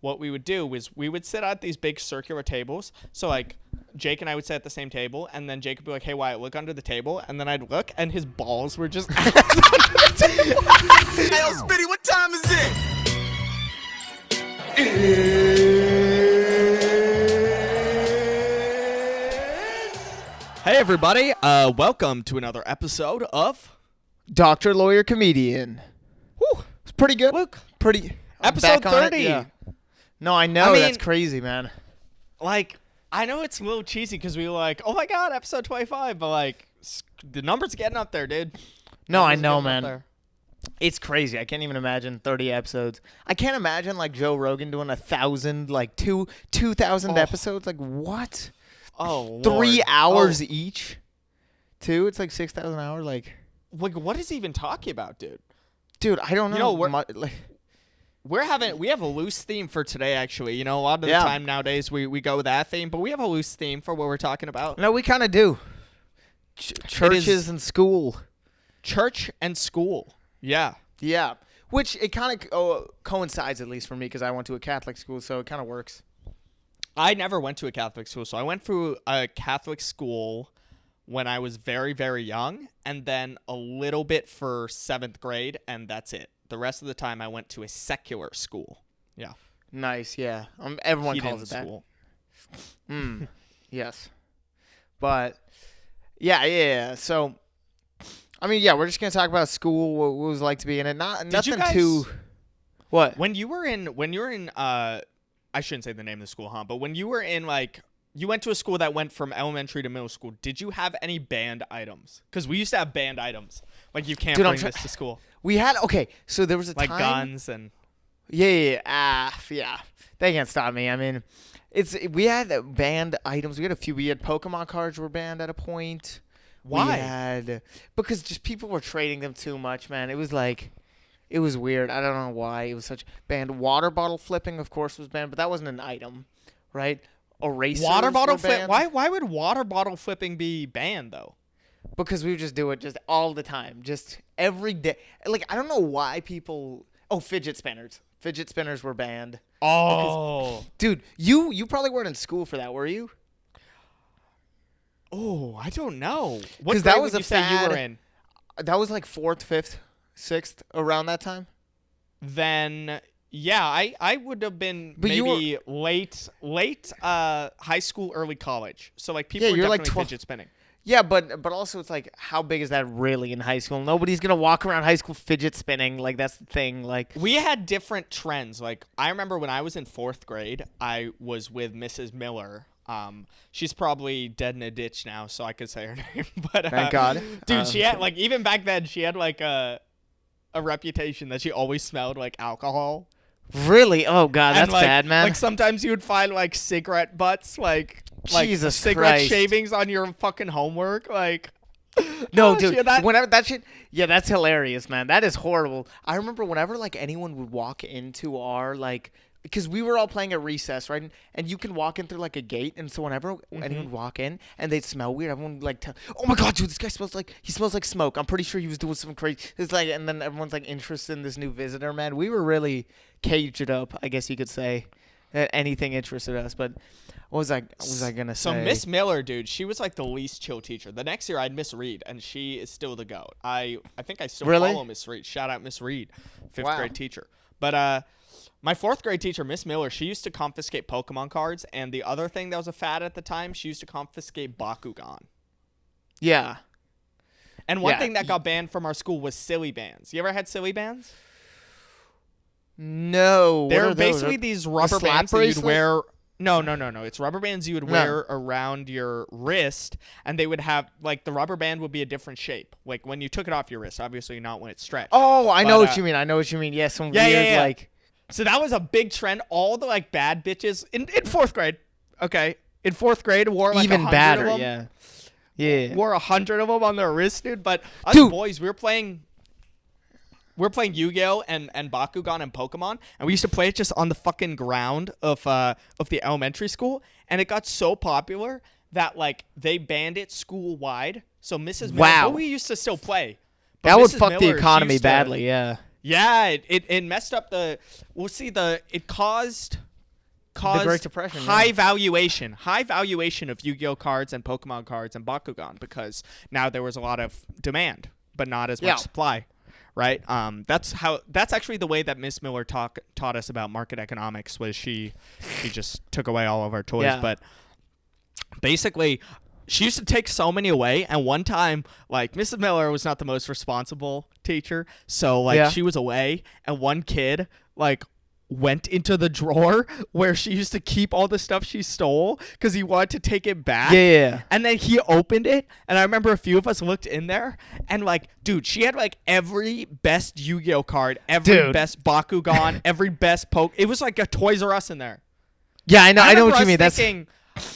what we would do was we would sit at these big circular tables. So like Jake and I would sit at the same table, and then Jake would be like, "Hey Wyatt, look under the table," and then I'd look, and his balls were just. Hey, yo, Spitty, what time is it? Hey everybody, welcome to another episode of Doctor, Lawyer, Comedian. Whew, It's pretty good. Luke. Pretty. I'm Episode back on it, 30. yeah. No, I know. I mean- that's crazy, man. Like, I know it's a little cheesy because we were like, oh my god, episode 25, but like, the number's getting up there, dude. No, I Numbers are know, getting up man. there. It's crazy. I can't even imagine 30 episodes. I can't imagine, like, Joe Rogan doing 1,000, like, 2,000 episodes. Like, what? Oh, 3 Lord. hours Oh, each? Two? It's like 6,000 hours? Like, what is he even talking about, dude? dude, I don't know. You know, we're- like, We have a loose theme for today, actually. You know, a lot of the Yeah. time nowadays we go with that theme, but we have a loose theme for what we're talking about. no, we kind of do. Churches and school. Church and school. Yeah. Yeah. Which it kind of coincides, at least for me, because I went to a Catholic school, so it kind of works. I never went to a Catholic school, so I went through a Catholic school when I was very, very young, and then a little bit for 7th grade, and that's it. The rest of the time, I went to a secular school. Yeah. Nice, yeah. Everyone Heathen calls it that. school. Yes. But, yeah. So, I mean, yeah, we're just going to talk about school, what it was like to be in it. Nothing you guys- too... What? When you were in I shouldn't say the name of the school, huh? But when you were in, like, you went to a school that went from elementary to middle school, did you have any banned items? Because we used to have banned items. Like, you can't Dude, bring this to school. We had... Okay, so there was a Like time... guns and... Yeah. They can't stop me. I mean, we had banned items. We had a few. We had Pokemon cards were banned at a point. Why? Because just people were trading them too much, man. It was like... It was weird. I don't know why. It was such banned. Water bottle flipping, of course, was banned, but that wasn't an item, right? Erasers Water bottle were banned. flip. Why would water bottle flipping be banned though? Because we would just do it just all the time, just every day. Like, I don't know why people. Oh, fidget spinners. Fidget spinners were banned. Oh. Dude, you probably weren't in school for that, were you? Oh, I don't know. What 'Cause grade that was would a you say you fad. were in? That was like 4th, 5th, 6th, around that time. Then yeah, I would have been But you maybe late high school, early college. So like people Yeah, were you're like definitely 12 fidget spinning. Yeah, but also it's like, how big is that really in high school? Nobody's gonna walk around high school fidget spinning. Like, that's the thing. Like, We had different trends. Like I remember when I was in 4th grade, I was with Mrs. Miller. She's probably dead in a ditch now, so I could say her name. But Thank God. dude, she had like even back then she had like a reputation that she always smelled like alcohol. really? Oh God, And, that's like, bad, man. Like sometimes you would find like cigarette butts, like Jesus cigarette Christ. shavings on your fucking homework, like. No, Oh, dude. shit, that- Whenever that shit, yeah, that's hilarious, man. That is horrible. I remember whenever like anyone would walk into our like, because we were all playing at recess, right? And you can walk in through like a gate, and so whenever anyone would walk in and they'd smell weird, everyone would like tell, "Oh my God, dude, this guy smells like smoke." I'm pretty sure he was doing something crazy. It's like, and then everyone's like interested in this new visitor, man. We were really caged up, I guess you could say. Anything interested us, but what was I gonna say? So Miss Miller, dude, she was like the least chill teacher. The next year I had Miss Reed, and she is still the goat. I think I still Really? follow Miss Reed. Shout out Miss Reed, 5th Wow. grade teacher. But my 4th grade teacher, Miss Miller, she used to confiscate Pokemon cards, and the other thing that was a fad at the time, she used to confiscate Bakugan. Yeah. And one Yeah. thing that got banned from our school was silly bands. You ever had silly bands? No. what They're are those? basically these rubber slap bands that you'd bracelet? wear. No. It's rubber bands you would No. wear around your wrist, and they would have, like, the rubber band would be a different shape. Like, when you took it off your wrist, obviously not when it's stretched. Oh, I know But, what you mean. Yeah, some yeah, weird yeah. like. So that was a big trend. All the, like, bad bitches in 4th grade, okay, in 4th grade wore, like, Even 100 badder, of them. Yeah. Wore 100 of them on their wrist, dude. But us Dude. boys, we were playing Yu-Gi-Oh! and Bakugan and Pokemon, and we used to play it just on the fucking ground of the elementary school, and it got so popular that like they banned it school wide. So Mrs. Miller, Wow. but we used to still play. But That would Mrs. fuck the Miller, she economy used to- badly, yeah. Yeah, it messed up the. We'll see it caused caused Great Depression, high valuation of Yu-Gi-Oh cards and Pokemon cards and Bakugan, because now there was a lot of demand but not as much supply, right? That's actually the way that Miss Miller taught us about market economics, was she just took away all of our toys. But basically, she used to take so many away, and one time, like, Mrs. Miller was not the most responsible teacher, so, like, she was away, and one kid, like, went into the drawer where she used to keep all the stuff she stole because he wanted to take it back. Yeah. And then he opened it, and I remember a few of us looked in there, and, like, dude, she had, like, every best Yu-Gi-Oh card, every best Bakugan, every best Poke. It was like a Toys R Us in there. Yeah, I know what you mean.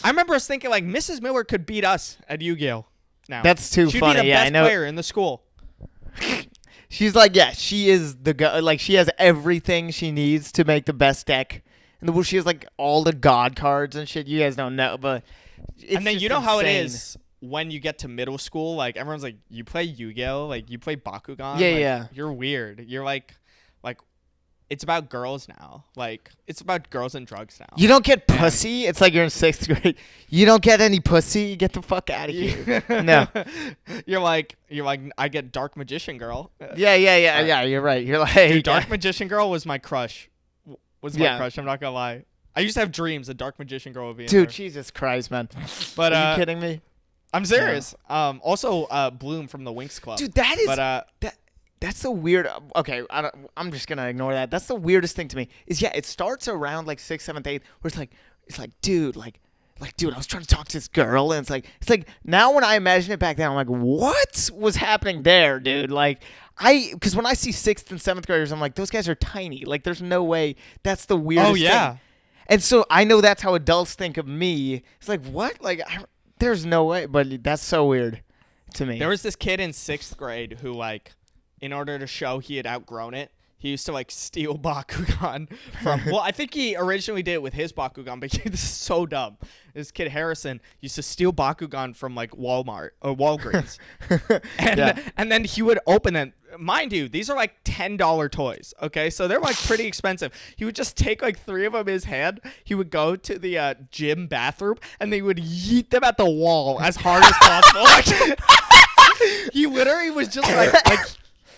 I remember us thinking, like, Mrs. Miller could beat us at Yu-Gi-Oh now. That's too She'd funny. She'd be the best player in the school. She's like, she is like, she has everything she needs to make the best deck. And she has, like, all the God cards and shit. You guys don't know, but it's and then you know insane. how it is when you get to middle school, like, everyone's like, you play Yu-Gi-Oh, like, you play Bakugan. Like, you're weird. You're like it's about girls now. Like, it's about girls and drugs now. You don't get pussy. It's like you're in 6th grade. You don't get any pussy. Get the fuck out of here. No. You're like, I get Dark Magician Girl. Yeah. You're right. You're like, dude, Dark Magician Girl was my crush. I'm not gonna lie. I used to have dreams that Dark Magician Girl would be in dude, there. Jesus Christ, man. But are you kidding me? I'm serious. No. Also, Bloom from the Winx Club. Dude, that is. That's the weird. Okay, I'm just gonna ignore that. That's the weirdest thing to me. It starts around like 6th, 7th, 8th, where it's like, dude, dude, I was trying to talk to this girl, and it's like now when I imagine it back then, I'm like, what was happening there, dude? Like, because when I see 6th and 7th graders, I'm like, those guys are tiny. Like, there's no way. That's the weirdest thing. And so I know that's how adults think of me. It's like, what? Like, there's no way. But that's so weird to me. There was this kid in 6th grade who, like, in order to show he had outgrown it, he used to, like, steal Bakugan from... Well, I think he originally did it with his Bakugan, but this is so dumb. This kid, Harrison, used to steal Bakugan from, like, Walmart or Walgreens. And then he would open them. Mind you, these are, like, $10 toys, okay? So they're, like, pretty expensive. He would just take, like, 3 of them in his hand. He would go to the gym bathroom, and they would yeet them at the wall as hard as possible. Like, he literally was just, like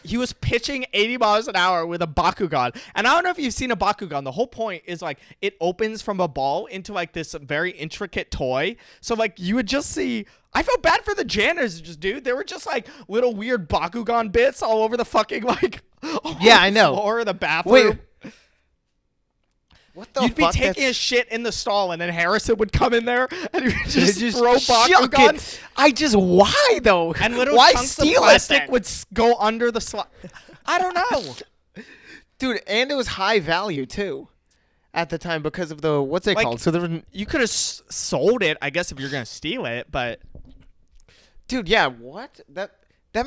he was pitching 80 miles an hour with a Bakugan. And I don't know if you've seen a Bakugan. The whole point is, like, it opens from a ball into, like, this very intricate toy. So, like, you would just see... I felt bad for the janitors, dude. They were just, like, little weird Bakugan bits all over the fucking, like... I know. Floor of the bathroom. Wait. What the You'd fuck? be taking a shit in the stall, and then Harrison would come in there, and he would just throw Bakugan. Why, though? And little why chunks of plastic would go under the slot. I don't know. Dude, and it was high value, too, at the time because of the, what's it called? So there was, you could have sold it, I guess, if you're going to steal it, but... Dude, yeah, what? That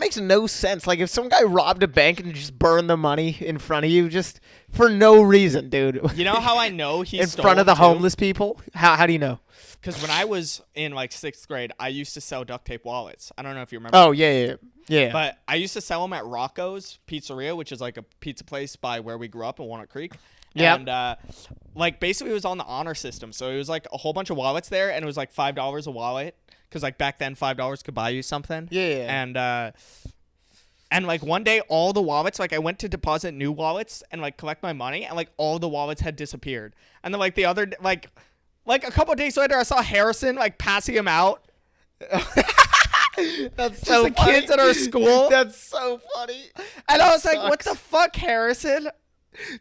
makes no sense. Like, if some guy robbed a bank and just burned the money in front of you just for no reason, dude. You know how I know he in front of the homeless people? How do you know? Because when I was in, like, 6th grade, I used to sell duct tape wallets. I don't know if you remember. Oh, yeah. But I used to sell them at Rocco's Pizzeria, which is, like, a pizza place by where we grew up in Walnut Creek. Yeah. And, like, basically it was on the honor system. So it was, like, a whole bunch of wallets there, and it was, like, $5 a wallet. Because, like, back then, $5 could buy you something. Yeah. And, like, one day, all the wallets, like, I went to deposit new wallets and, like, collect my money, and, like, all the wallets had disappeared. And then, like, the other, like a couple of days later, I saw Harrison, like, passing him out. That's so the funny. Kids at our school. That's so funny. And I was like, what the fuck, Harrison?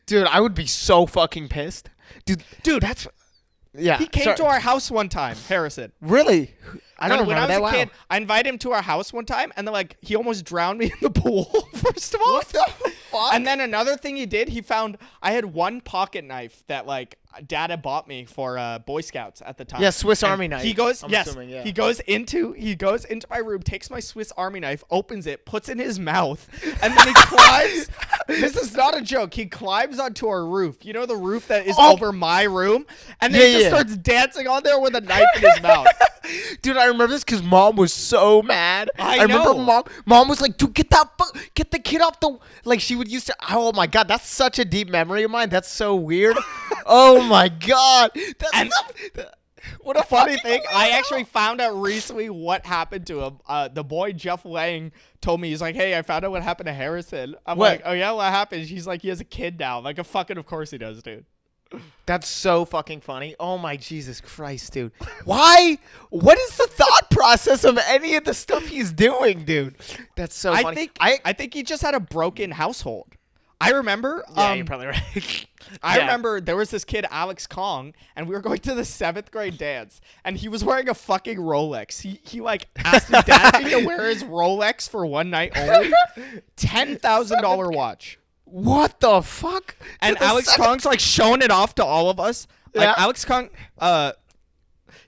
Dude, I would be so fucking pissed. Dude, that's... Yeah. He came to our house one time, Harrison. Really? I don't when remember I was that. a kid, I invited him to our house one time, and then, like, he almost drowned me in the pool, first of all. What the fuck? And then another thing he did, he found I had one pocket knife that, like, Dad had bought me for Boy Scouts at the time. Yeah, Swiss Army knife. He goes, he goes into my room, takes my Swiss Army knife, opens it, puts it in his mouth, and then he climbs This is not a joke. He climbs onto our roof. You know the roof that is Oh. over my room? And then he just starts dancing on there with a knife in his mouth. Dude, I remember this because Mom was so mad. I remember know. Mom was like, dude, get the kid off the, like she would used to, oh my God, that's such a deep memory of mine. That's so weird. Oh my God. What a funny thing. I actually found out recently what happened to him. The boy Jeff Lang told me, he's like, hey, I found out what happened to Harrison. I'm What? like, oh yeah, what happened? He's like, he has a kid now. I'm like, of course he does, dude. That's so fucking funny. Oh my Jesus Christ, dude. Why? What is the thought process of any of the stuff he's doing, dude? That's so funny. I think he just had a broken household. I remember. Yeah, you're probably right. I remember there was this kid, Alex Kong, and we were going to the 7th grade dance, and he was wearing a fucking Rolex. He like asked his dad to wear his Rolex for one night only. $10,000 watch. What the fuck? And Alex Kong's like showing it off to all of us. Like Alex Kong,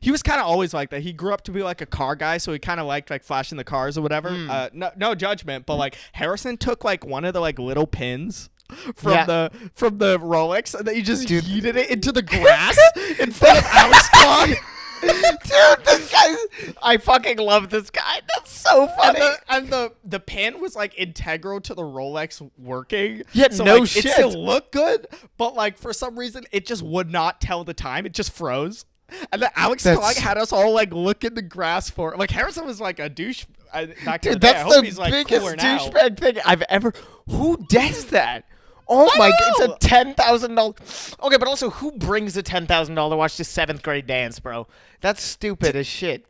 he was kind of always like that. He grew up to be like a car guy, so he kind of liked like flashing the cars or whatever. No judgment, but like Harrison took like one of the like little pins from the Rolex, and then he just yeeted it into the grass in front of Alex Kong. Dude, this guy, I fucking love this guy. That's so funny. And the pin was like integral to the Rolex working. Yeah, so, no like, shit. It still looked good, but like for some reason it just would not tell the time. It just froze. And then Alex Kong had us all like look in the grass for it. Like Harrison was like a douche. Dude, that's the biggest douchebag thing I've ever. Who does that? Oh my God, it's a $10,000. Okay, but also, who brings a $10,000 watch to 7th grade dance, bro? That's stupid as shit.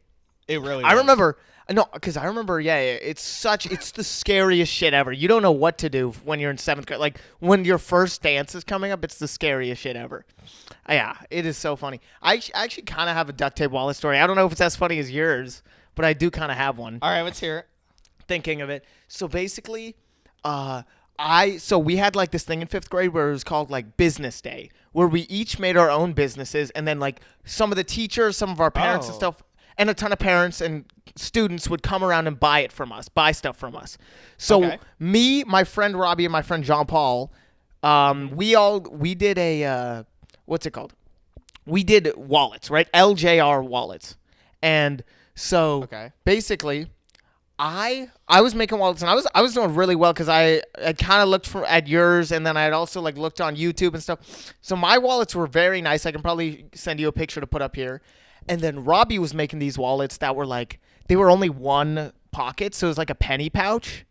It really. I remember, it's the scariest shit ever. You don't know what to do when you're in 7th grade. Like when your first dance is coming up, it's the scariest shit ever. Yeah, it is so funny. I actually kind of have a duct tape wallet story. I don't know if it's as funny as yours, but I do kind of have one. All right, let's hear it. Thinking of it, so basically, we had like this thing in 5th grade where it was called like business day, where we each made our own businesses, and then like some of the teachers, some of our parents and stuff, and a ton of parents and students would come around and buy stuff from us. So me, my friend Robbie, and my friend Jean Paul, we did a what's it called? We did wallets, right? LJR wallets, and so basically. I was making wallets, and I was doing really well because I kind of looked at yours, and then I had also like looked on YouTube and stuff. So my wallets were very nice. I can probably send you a picture to put up here. And then Robbie was making these wallets that were like, they were only one pocket, so it was like a penny pouch.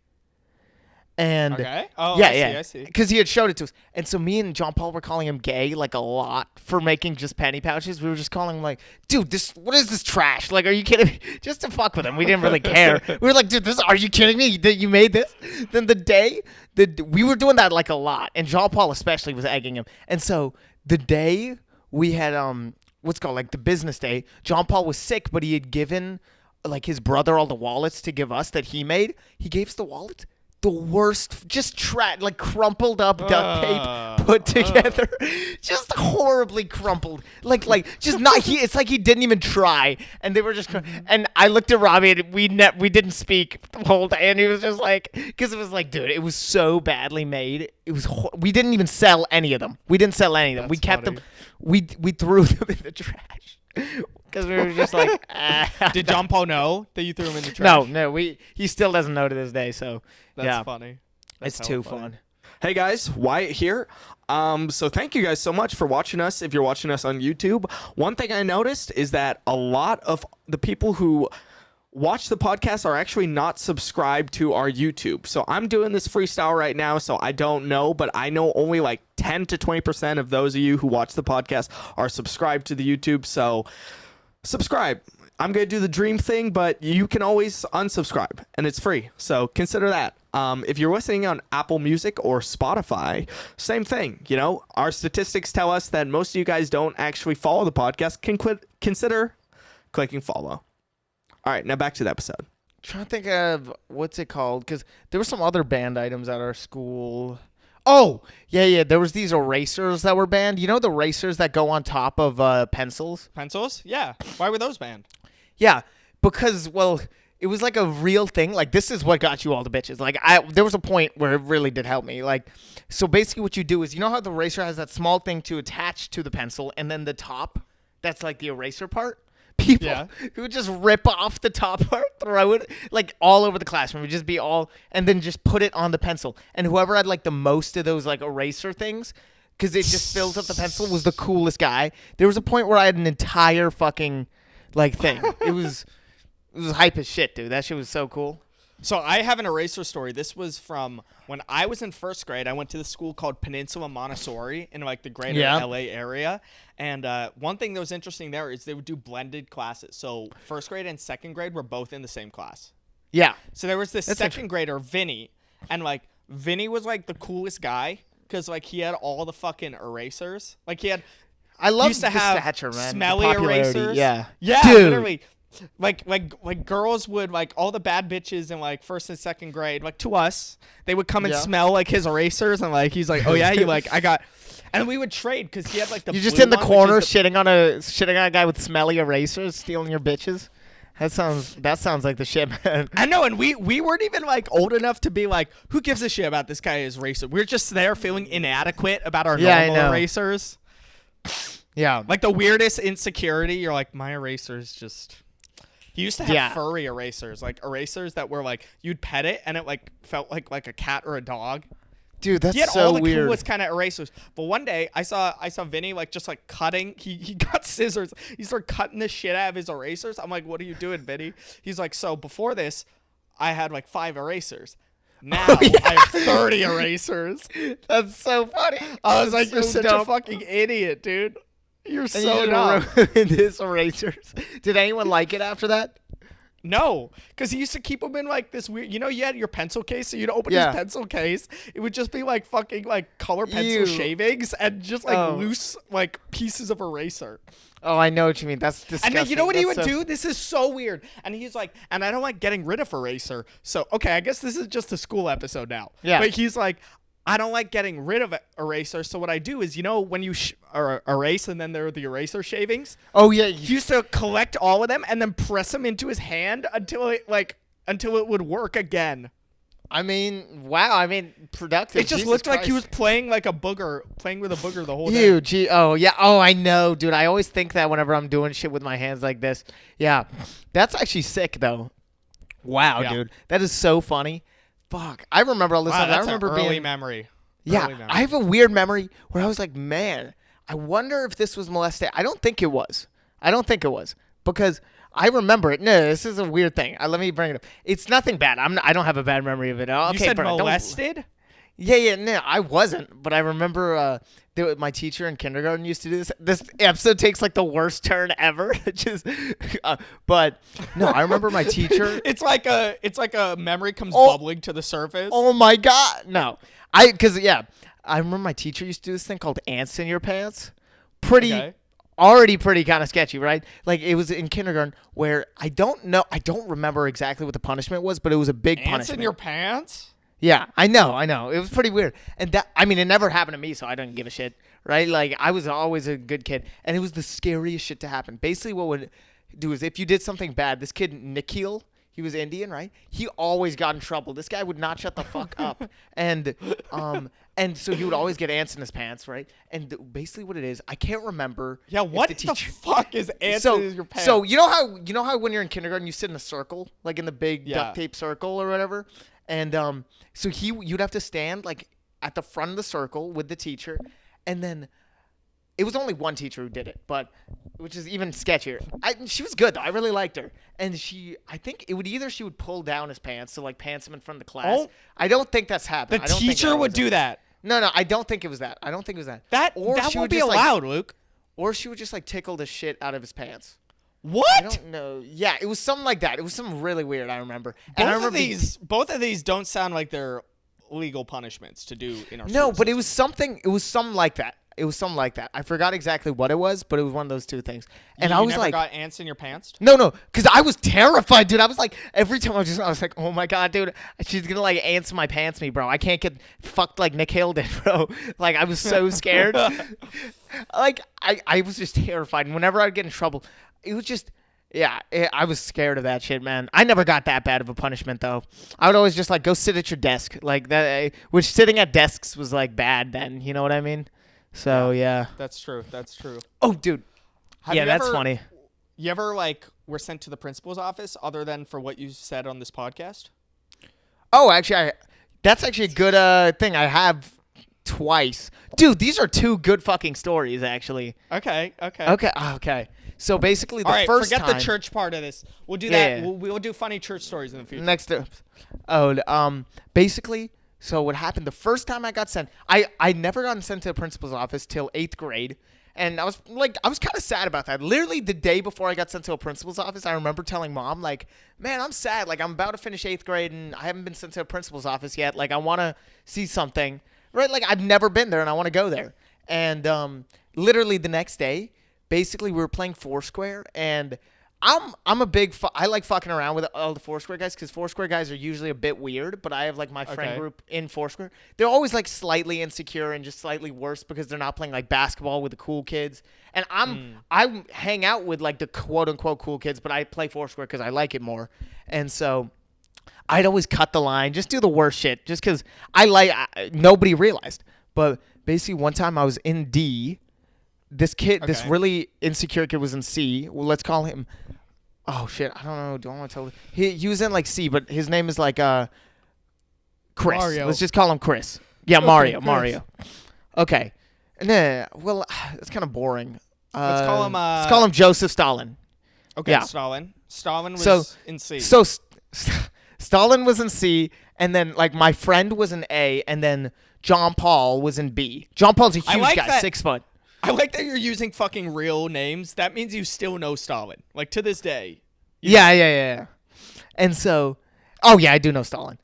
And I see. Because he had showed it to us. And so me and John Paul were calling him gay like a lot for making just penny pouches. We were just calling him like, dude, what is this trash? Like, are you kidding me? Just to fuck with him. We didn't really care. We were like, dude, are you kidding me? You made this? Then we were doing that like a lot. And Jean Paul especially was egging him. And so the day we had, what's called like the business day, John Paul was sick, but he had given like his brother all the wallets to give us that he made. He gave us the wallets. The worst, just like crumpled up duct tape put together, just horribly crumpled. Like just not. It's like he didn't even try, and they were just. And I looked at Robbie, and we didn't speak the whole day, and he was just like, because it was like, dude, it was so badly made. It was. We didn't even sell any of them. We didn't sell any of them. We kept them. We threw them in the trash. Because we were just like, Did John Paul know that you threw him in the trash? No, he still doesn't know to this day. So that's funny. It's too fun. Hey guys, Wyatt here. So thank you guys so much for watching us. If you're watching us on YouTube, one thing I noticed is that a lot of the people who watch the podcast are actually not subscribed to our YouTube. So I'm doing this freestyle right now, so I don't know, but I know only like 10 to 20% of those of you who watch the podcast are subscribed to the YouTube. So subscribe. I'm going to do the dream thing, but you can always unsubscribe, and it's free. So consider that. If you're listening on Apple Music or Spotify, same thing. You know, our statistics tell us that most of you guys don't actually follow the podcast. Consider clicking follow. All right, now back to the episode. Trying to think of what's it called, because there were some other banned items at our school. Oh, yeah. There was these erasers that were banned. You know the erasers that go on top of pencils? Pencils? Yeah. Why were those banned? Yeah, because, well, it was like a real thing. Like, this is what got you all the bitches. Like, there was a point where it really did help me. Like, so basically what you do is, you know how the eraser has that small thing to attach to the pencil, and then the top, that's like the eraser part? People who would just rip off the top part, throw it like all over the classroom. It would just be all, and then just put it on the pencil. And whoever had like the most of those like eraser things, because it just fills up the pencil, was the coolest guy. There was a point where I had an entire fucking like thing. It was hype as shit, dude. That shit was so cool. So I have an eraser story. This was from when I was in first grade. I went to this school called Peninsula Montessori in like the greater LA area. And one thing that was interesting there is they would do blended classes. So first grade and second grade were both in the same class. Yeah. So there was this second grader, Vinny, and like Vinny was like the coolest guy because like he had all the fucking erasers. Like he had. I love used to have stature, man. Smelly erasers. Yeah. Yeah. Dude. Literally. Like girls would like all the bad bitches in like first and second grade, like to us, they would come and smell like his erasers and like he's like, oh yeah, you like I got, and we would trade because he had like the. You just in the corner shitting on a guy with smelly erasers, stealing your bitches. That sounds like the shit, man. I know, and we weren't even like old enough to be like, who gives a shit about this guy is eraser? We're just there feeling inadequate about our normal erasers. Yeah, like the weirdest insecurity. You're like, my eraser's just. He used to have furry erasers, like erasers that were like you'd pet it and it like felt like a cat or a dog. Dude, that's so weird. He had all the coolest kind of erasers. But one day I saw Vinny like just like cutting. He got scissors. He started cutting the shit out of his erasers. I'm like, what are you doing, Vinny? He's like, so before this, I had like 5 erasers. Now I have 30 erasers. That's so funny. I was like, you're such a fucking idiot, dude. You're so dumb. His erasers. Did anyone like it after that? No, because he used to keep them in like this weird. You know, you had your pencil case, so you'd open his pencil case. It would just be like fucking like color pencil shavings and just like loose like pieces of eraser. Oh, I know what you mean. That's disgusting. And then you know what he would do? This is so weird. And he's like, and I don't like getting rid of eraser. So okay, I guess this is just a school episode now. Yeah. But he's like, I don't like getting rid of eraser, so what I do is, you know, when you erase and then there are the eraser shavings? Oh, yeah. He used to collect all of them and then press them into his hand until it would work again. I mean, wow. I mean, productive. It just looked like he was playing with a booger the whole day. Huge. Oh, yeah. Oh, I know, dude. I always think that whenever I'm doing shit with my hands like this. Yeah. That's actually sick, though. Wow, dude. That is so funny. Fuck, I remember all this stuff. I remember early memory. Yeah, early memory. I have a weird memory where I was like, man, I wonder if this was molestation. I don't think it was. Because I remember it. No, this is a weird thing. Let me bring it up. It's nothing bad. I don't have a bad memory of it. Okay, you said molested? Yeah, no, I wasn't. But I remember my teacher in kindergarten used to do this. This episode takes like the worst turn ever. But no, I remember my teacher. It's like a memory comes bubbling to the surface. Oh my God, no! I remember my teacher used to do this thing called ants in your pants. Already pretty kind of sketchy, right? Like it was in kindergarten where I don't remember exactly what the punishment was, but it was a big punishment. Ants in your pants? Yeah, I know. It was pretty weird. And it never happened to me, so I didn't give a shit, right? Like, I was always a good kid, and it was the scariest shit to happen. Basically, what would do is if you did something bad, this kid, Nikhil, he was Indian, right? He always got in trouble. This guy would not shut the fuck up. And so he would always get ants in his pants, right? And basically what it is, I can't remember. Yeah, what the fuck is ants in your pants? So you know how when you're in kindergarten, you sit in a circle, like in the big duct tape circle or whatever? And so you'd have to stand like at the front of the circle with the teacher, and then it was only one teacher who did it, but which is even sketchier. She was good though. I really liked her, and I think it would she would pull down his pants to like pants him in front of the class. Oh, I don't think that's happened. The teacher would do that. No, I don't think it was that. That would be allowed, Luke. Or she would just like tickle the shit out of his pants. What? I don't know. Yeah, it was something like that. It was something really weird, I remember. Both of these don't sound like they're legal punishments to do in our No, but it was something like that. I forgot exactly what it was, but it was one of those two things. And I was never like, got ants in your pants? No, because I was terrified, dude. I was like, every time I was like, oh my God, dude, she's gonna like ants in my pants me, bro. I can't get fucked like Nikhil did, bro. Like I was so scared. Like I was just terrified. And whenever I'd get in trouble, it was just Yeah, I was scared of that shit, man. I never got that bad of a punishment though. I would always just like go sit at your desk, like that. Which sitting at desks was like bad then. You know what I mean? So yeah. That's true. That's true. Oh, dude. Have Yeah, you that's ever, funny. You ever like were sent to the principal's office other than for what you said on this podcast? Oh, actually, that's actually a good thing. I have twice, dude. These are two good fucking stories, actually. Okay. Okay. So basically, the All right, first forget time. the church part of this. We'll do that. Yeah. We'll do funny church stories in the future. Basically, so what happened the first time I got sent, I never gotten sent to the principal's office till 8th grade. And I was kind of sad about that. Literally the day before I got sent to a principal's office, I remember telling mom, like, man, I'm sad. Like, I'm about to finish 8th grade and I haven't been sent to a principal's office yet. Like, I want to see something, right? Like, I've never been there and I want to go there. And literally the next day, basically we were playing Foursquare, and I'm a big I like fucking around with all the Foursquare guys, because Foursquare guys are usually a bit weird, but I have like my friend group in Foursquare. They're always like slightly insecure and just slightly worse because they're not playing like basketball with the cool kids. And I hang out with like the quote unquote cool kids, but I play Foursquare because I like it more. And so I'd always cut the line, just do the worst shit, just because nobody realized. But basically one time I was in D. This kid, this really insecure kid was in C. Well, let's call him. Oh shit, I don't know. Do I want to tell? He was in like C, but his name is like Chris. Mario. Let's just call him Chris. Yeah, Okay, Mario. Okay. And then, well, it's kind of boring. Let's call him. Let's call him Joseph Stalin. Okay, Yeah. Stalin. Stalin was in C. So Stalin was in C, and then like my friend was in A, and then John Paul was in B. John Paul's a huge guy, that. 6 foot. I like that you're using fucking real names. That means you still know Stalin. Like, to this day. Yeah. And so, oh yeah, I do know Stalin.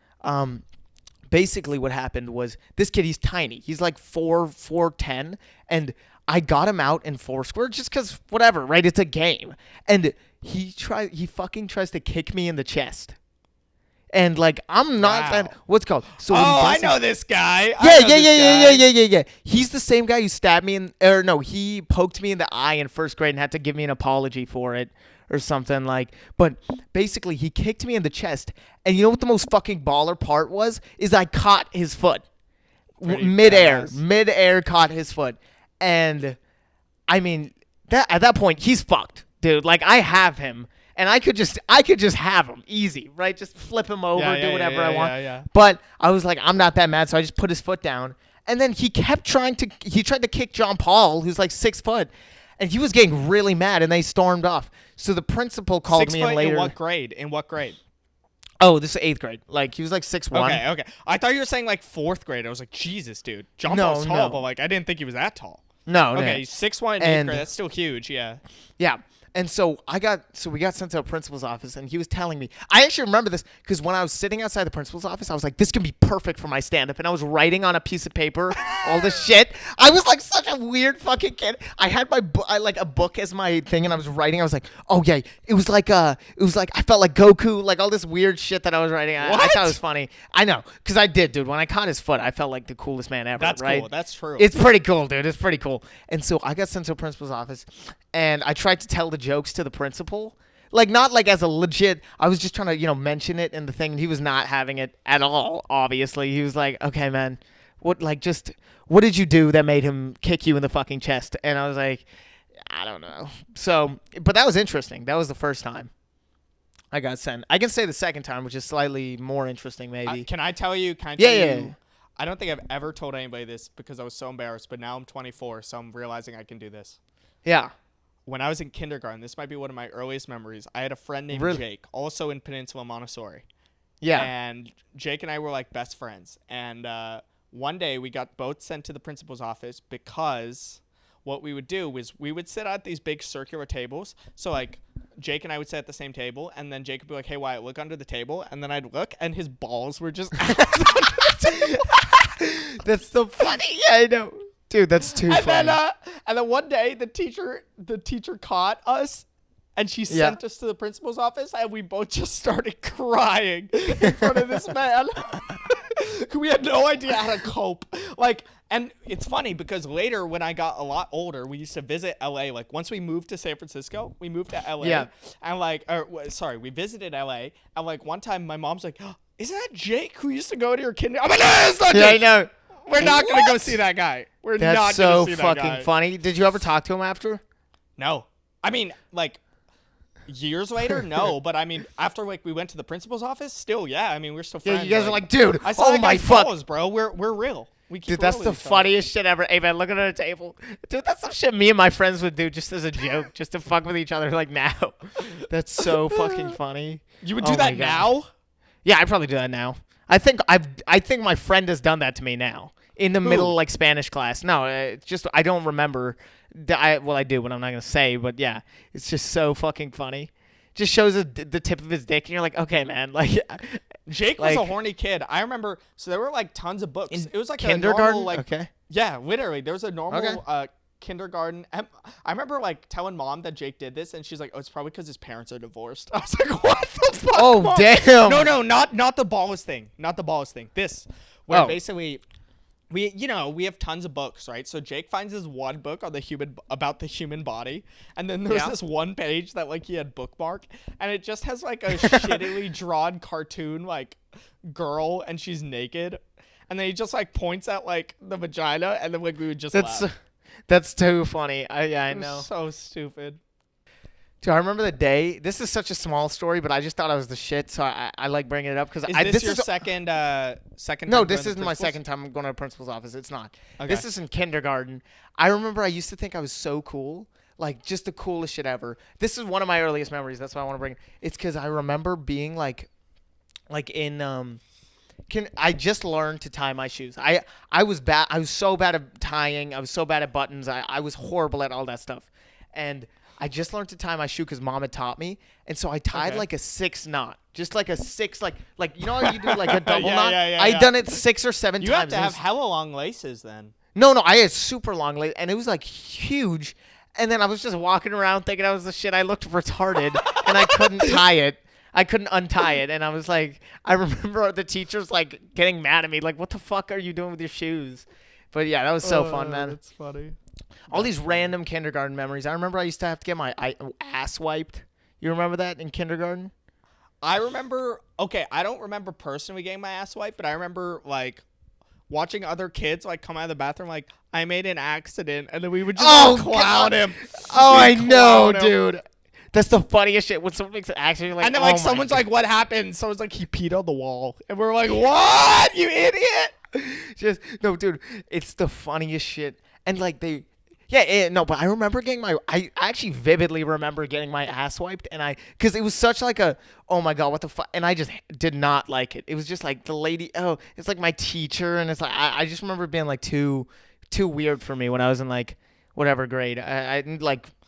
Basically what happened was this kid, he's tiny. He's like 4'10", and I got him out in Foursquare just because whatever, right? It's a game. And he fucking tries to kick me in the chest. And like I'm not that what's it called. So I know this guy. Yeah. He's the same guy who stabbed me he poked me in the eye in 1st grade and had to give me an apology for it or something like. But basically he kicked me in the chest, and you know what the most fucking baller part was? Is I caught his foot. Midair caught his foot. And I mean, at that point he's fucked, dude. Like I have him. And I could just have him easy, right? Just flip him over, do whatever I want. Yeah. But I was like, I'm not that mad, so I just put his foot down. And then he tried to kick John Paul, who's like 6 foot, and he was getting really mad, and they stormed off. So the principal called me in later. In what grade? Oh, this is 8th grade. Like he was like 6'1". Okay. I thought you were saying like 4th grade. I was like, Jesus, dude. John Paul's tall, but like I didn't think he was that tall. No. Okay, 6'1" in 8th grade. That's still huge. Yeah. Yeah. And so we got sent to a principal's office, and he was telling me. I actually remember this because when I was sitting outside the principal's office, I was like, "This can be perfect for my stand-up," and I was writing on a piece of paper all this shit. I was like such a weird fucking kid. I had a book as my thing, and I was writing. I was like, "Oh yeah," it was like I felt like Goku, like all this weird shit that I was writing. I thought it was funny. I know, because I did, dude. When I caught his foot, I felt like the coolest man ever. That's right? cool. That's true. It's pretty cool, dude. It's pretty cool. And so I got sent to a principal's office, and I tried to tell the jokes to the principal, like not like as a legit. I was just trying to mention it in the thing, and he was not having it at all. Obviously, he was like, "Okay, man, what did you do that made him kick you in the fucking chest?" And I was like, "I don't know." So, but that was interesting. That was the first time I got sent. I can say the second time, which is slightly more interesting, maybe. Can I tell you? Yeah. I don't think I've ever told anybody this because I was so embarrassed, but now I'm 24, so I'm realizing I can do this. Yeah. When I was in kindergarten, this might be one of my earliest memories. I had a friend named Jake, also in Peninsula Montessori. Yeah. And Jake and I were like best friends. And one day we got both sent to the principal's office because what we would do was we would sit at these big circular tables. So like Jake and I would sit at the same table, and then Jake would be like, "Hey Wyatt, look under the table," and then I'd look, and his balls were just That's so funny. Yeah, I know. Dude, that's too funny. And then one day the teacher caught us, and she sent us to the principal's office, and we both just started crying in front of this man. We had no idea how to cope. Like, And it's funny because later when I got a lot older, we used to visit LA. Like once we moved to San Francisco, we moved to LA. Yeah. And we visited LA. And like one time my mom's like, oh, isn't that Jake who used to go to your kindergarten? I'm like, no, it's not Jake. Yeah, I know. We're not going to go see that guy. We're That's not so going to see that guy. fucking funny. Did you ever talk to him after? No. I mean, like years later, no. But I mean, after like we went to the principal's office, still, yeah. I mean, we're still friends. Yeah, you guys are like, dude, I saw oh that my guy fuck. follows, bro. We're real. We keep Dude, that's real the with each other. funniest shit ever. Hey, man, look at the table. Dude, that's some shit me and my friends would do just as a joke, just to fuck with each other like now. That's so fucking funny. You would do Oh that my God. now? Yeah, I probably do that now. I think my friend has done that to me now in the middle like Spanish class. No, it's just I don't remember. I do, but I'm not gonna say. But yeah, it's just so fucking funny. Just shows the tip of his dick, and you're like, okay, man, like. Jake was Like- a horny kid. I remember. So there were like tons of books. It was like kindergarten. a normal, like Okay. yeah, literally. There was a normal Okay. kindergarten. And I remember like telling mom that Jake did this, and she's like, "Oh, it's probably because his parents are divorced." I was like, "What the fuck?" Oh, Mom? damn. No, not the ballast thing. Not the ballast thing. This, where Oh. basically. We have tons of books, right? So Jake finds this one book on about the human body, and then there's Yeah. this one page that like he had bookmark, and it just has like a shittily drawn cartoon like girl, and she's naked, and then he just like points at like the vagina, and then like we would just laugh. That's too funny. I It was know. so stupid. Dude, I remember the day. This is such a small story, but I just thought I was the shit, so I like bringing it up because Is this your second? Second? No, time this going to isn't my principal's? second time going to a principal's office. It's not. Okay. This is in kindergarten. I remember I used to think I was so cool, like just the coolest shit ever. This is one of my earliest memories. That's why I want to bring it. It's because I remember being like in I just learned to tie my shoes. I was bad. I was so bad at tying. I was so bad at buttons. I was horrible at all that stuff, and I just learned to tie my shoe because mom had taught me, and so I tied Okay. like a 6 knot, just like a 6, like you know how you do like a double Yeah, knot. yeah, I yeah. done it 6 or 7 You times. have to and it have was- hella long laces then. no, I had super long legs, and it was like huge. And then I was just walking around thinking I was the shit. I looked retarded, and I couldn't tie it. I couldn't untie it, and I was like, I remember the teachers like getting mad at me, like, "What the fuck are you doing with your shoes?" But yeah, that was so fun, man. That's funny. All these random kindergarten memories. I remember I used to have to get my ass wiped. You remember that in kindergarten? I remember. Okay, I don't remember personally getting my ass wiped, but I remember like watching other kids like come out of the bathroom like I made an accident, and then we would just clown God. him. Oh, I We'd know, clown him. dude. That's the funniest shit. When someone makes an accident, you're like, And then oh like my someone's God. like, "What happened?" Someone's like, "He peed on the wall," and we're like, "What? You idiot!" Just no, dude. It's the funniest shit. And like no, but I remember I actually vividly remember getting my ass wiped, and because it was such like a, oh my God, what the fuck, and I just did not like it. It was just like the lady, oh, it's like my teacher, and it's like I just remember being like too weird for me when I was in like whatever grade. I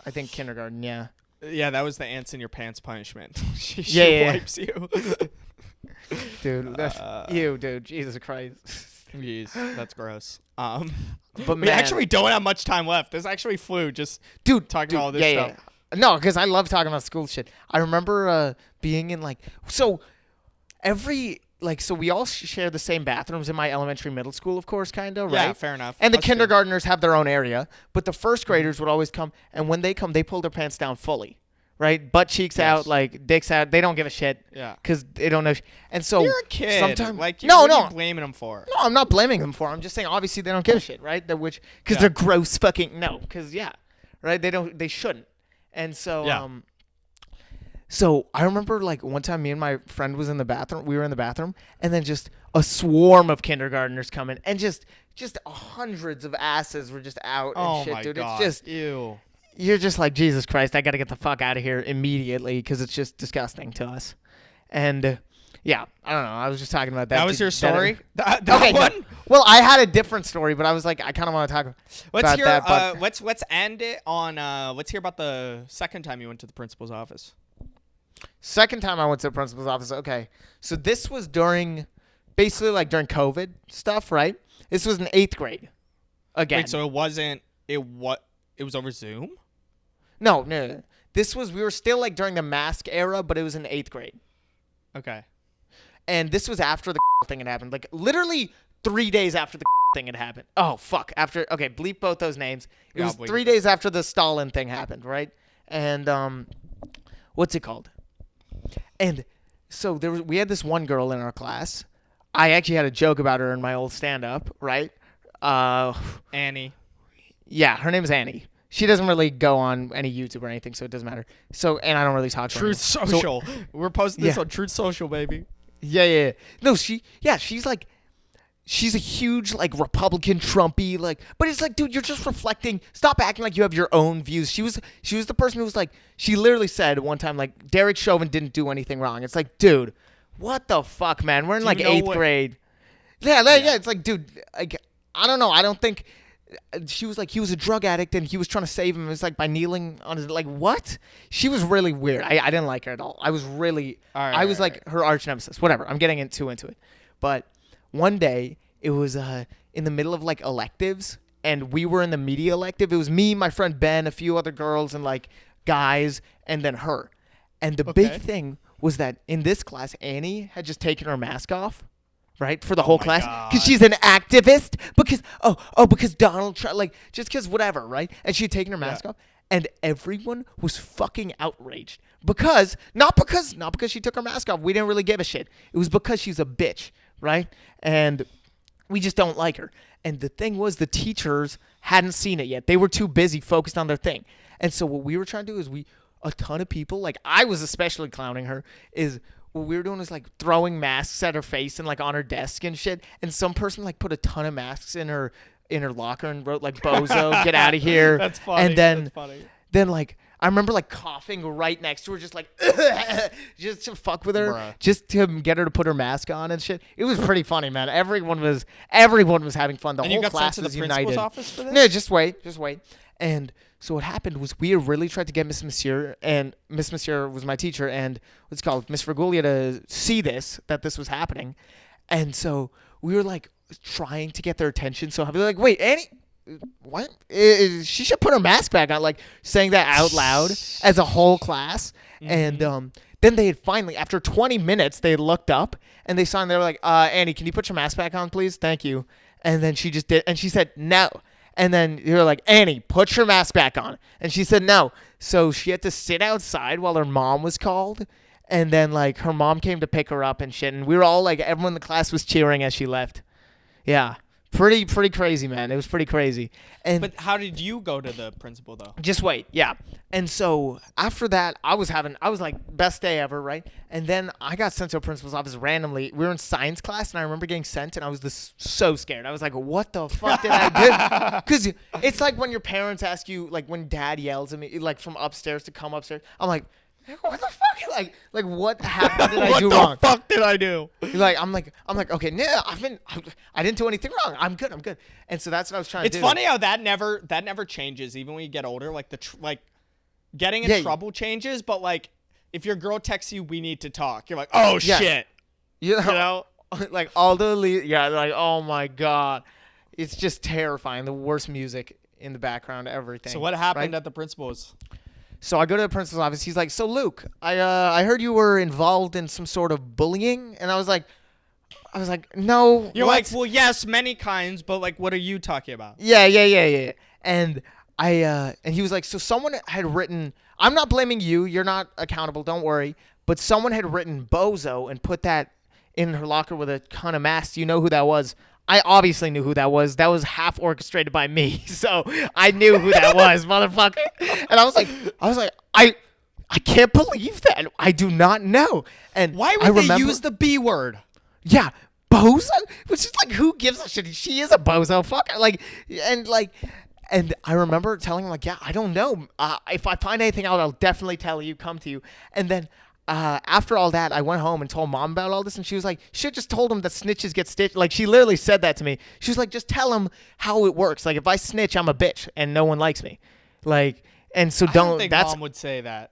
think kindergarten, yeah. Yeah, that was the ants in your pants punishment. she Yeah. wipes you. Dude, that's you, dude. Jesus Christ. Jeez, that's gross. But We man, actually don't have much time left. This actually flew. Just dude, talking dude, about all this yeah, stuff. Yeah. No, because I love talking about school shit. I remember being in like so we all share the same bathrooms in my elementary middle school, of course, kind of, right? Yeah, fair enough. And the That's true. kindergartners have their own area, but the first graders would always come, and when they come, they pull their pants down fully, right? Butt cheeks Yes. out, like dicks out. They don't give a shit. Yeah. Because they don't know. And so You're a kid. sometimes, Like, no, what are no. you blaming them for? No, I'm not blaming them for it. I'm just saying, obviously, they don't give a shit, right? Because Yeah. they're gross fucking, no, because, yeah, right? They shouldn't. And so, Yeah. so I remember, like, one time me and my friend was in the bathroom. We were in the bathroom, and then just a swarm of kindergartners come in, and just hundreds of asses were just out and Oh shit, my dude. god. It's just, Ew. you're just like, Jesus Christ, I got to get the fuck out of here immediately because it's just disgusting to us. And, yeah, I don't know. I was just talking about that. That was your story? That Okay, no. one? Well, I had a different story, but I was like, I kind of want to talk Let's about hear. that. But Let's end it on. Let's hear about the second time you went to the principal's office. second time I went to the principal's office. Okay, so this was basically like during COVID stuff, right? This was in 8th grade. Again, Wait, so it wasn't. It was over Zoom? no. We were still like during the mask era, but it was in 8th grade, Okay. and this was after the thing had happened. Like literally 3 days after the thing had happened. Oh, fuck. Okay, bleep both those names. It was bleep 3 days after the Stalin thing happened, right? And, what's it called? And so we had this one girl in our class. I actually had a joke about her in my old stand-up, right? Annie. Yeah, her name is Annie. She doesn't really go on any YouTube or anything, so it doesn't matter. So, and I don't really talk to her. Truth Social. We're posting this on Truth Social, baby. Yeah. No, she's like, she's a huge, like, Republican Trumpy, like, but it's like, dude, you're just reflecting. Stop acting like you have your own views. She was the person who was like, she literally said one time, like, Derek Chauvin didn't do anything wrong. It's like, dude, what the fuck, man? We're in like 8th grade. Yeah. It's like, dude, like, I don't know. I don't think. She was like, he was a drug addict and he was trying to save him. It was like by kneeling on his, like, what? She was really weird. I didn't like her at all. I was really, I was like her arch nemesis. Whatever. I'm getting too into it. But one day it was in the middle of like electives and we were in the media elective. It was me, my friend Ben, a few other girls and like guys, and then her. And the big thing was that in this class, Annie had just taken her mask off. Right, for the whole class, because she's an activist, because Donald Trump, like, just because whatever, right? And she had taken her mask off, and everyone was fucking outraged not because she took her mask off. We didn't really give a shit. It was because she's a bitch, right? And we just don't like her. And the thing was, the teachers hadn't seen it yet. They were too busy focused on their thing. And so what we were trying to do is a ton of people, like I was especially clowning her, is. What we were doing was like throwing masks at her face and like on her desk and shit. And some person like put a ton of masks in her locker and wrote like "Bozo, get out of here." That's funny. And then, That's funny. Then like I remember like coughing right next to her, just like just to fuck with her, Bruh. just to get her to put her mask on and shit. It was pretty funny, man. Everyone was having fun. The And whole you got class sent to was the principal's united. office for this? No, just wait. And so what happened was we really tried to get Miss Monsieur, and Miss Monsieur was my teacher, and what's it called, Miss Vergulia, to see that this was happening. And so we were like trying to get their attention. So I'd be like, wait, Annie, what? She should put her mask back on, like saying that out loud as a whole class. Mm-hmm. And then they had finally, after 20 minutes, they looked up and they saw, and they were like, Annie, can you put your mask back on, please? Thank you. And then she just did, and she said, no. And then you're like, Annie, put your mask back on. And she said no. So she had to sit outside while her mom was called. And then, like, her mom came to pick her up and shit. And we were all, like, everyone in the class was cheering as she left. Yeah. Pretty crazy, man. It was pretty crazy. But how did you go to the principal, though? Just wait. Yeah. And so after that, I was like, best day ever, right? And then I got sent to a principal's office randomly. We were in science class, and I remember getting sent, and I was so scared. I was like, what the fuck did I do? Because it's like when your parents ask you, like when dad yells at me, like from upstairs to come upstairs. I'm like, what the fuck? Like what happened? Did I do wrong? What the fuck did I do? Like I'm like, okay, no, I didn't do anything wrong. I'm good. And so that's what I was trying to do. It's funny how that never changes, even when you get older. Like getting in trouble changes, but like if your girl texts you, we need to talk. You're like, oh shit. You know, like all the like, oh my god, it's just terrifying. The worst music in the background, everything. So what happened at the principal's? So I go to the principal's office. He's like, so Luke, I heard you were involved in some sort of bullying, and I was like, no. You're like, well, yes, many kinds, but like, what are you talking about? Yeah. And and he was like, so someone had written, I'm not blaming you. You're not accountable. Don't worry. But someone had written Bozo and put that in her locker with a ton of masks. You know who that was? I obviously knew who that was. That was half orchestrated by me. So I knew who that was, motherfucker. And I was like, I can't believe that. I do not know. And why would they use the B word? Yeah, Bozo? Which is like, who gives a shit? She is a bozo. Fuck. And I remember telling him, like, yeah, I don't know. If I find anything out, I'll definitely tell you, come to you. And then after all that, I went home and told mom about all this, and she was like, should just told him that snitches get stitched. Like, she literally said that to me. She was like, just tell him how it works. Like, if I snitch, I'm a bitch, and no one likes me. Like, and so I don't think mom would say that.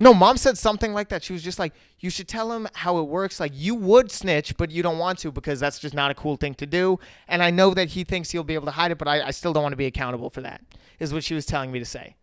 No, mom said something like that. She was just like, you should tell him how it works. Like, you would snitch, but you don't want to because that's just not a cool thing to do. And I know that he thinks he'll be able to hide it, but I still don't want to be accountable for that, is what she was telling me to say.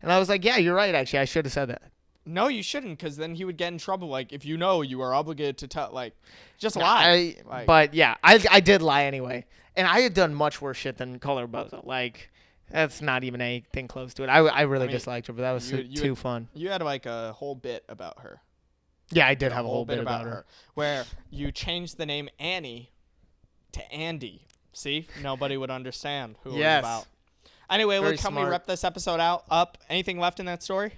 And I was like, yeah, you're right, actually. I should have said that. No, you shouldn't, because then he would get in trouble. Like, if you know, you are obligated to tell. Like, just lie. But yeah, I did lie anyway, and I had done much worse shit than call her bozo. Like, that's not even anything close to it. I really disliked her, but that was too fun. You had like a whole bit about her. Yeah, I did have a whole bit about her, where you changed the name Annie to Andy. See, nobody would understand who it was about. Anyway, Very look, help me smart. wrap this episode up. Anything left in that story?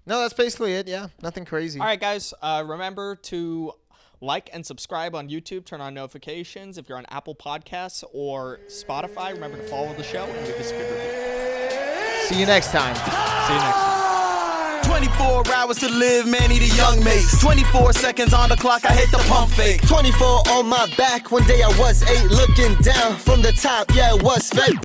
No, that's basically it. Yeah, nothing crazy. All right, guys. Remember to like and subscribe on YouTube. Turn on notifications. If you're on Apple Podcasts or Spotify, remember to follow the show and leave us a good review. See you next time. See you next time. 24 hours to live, man, need a young mace. 24 seconds on the clock, I hit the pump fake. 24 on my back, one day I was 8, looking down from the top, yeah, it was fake.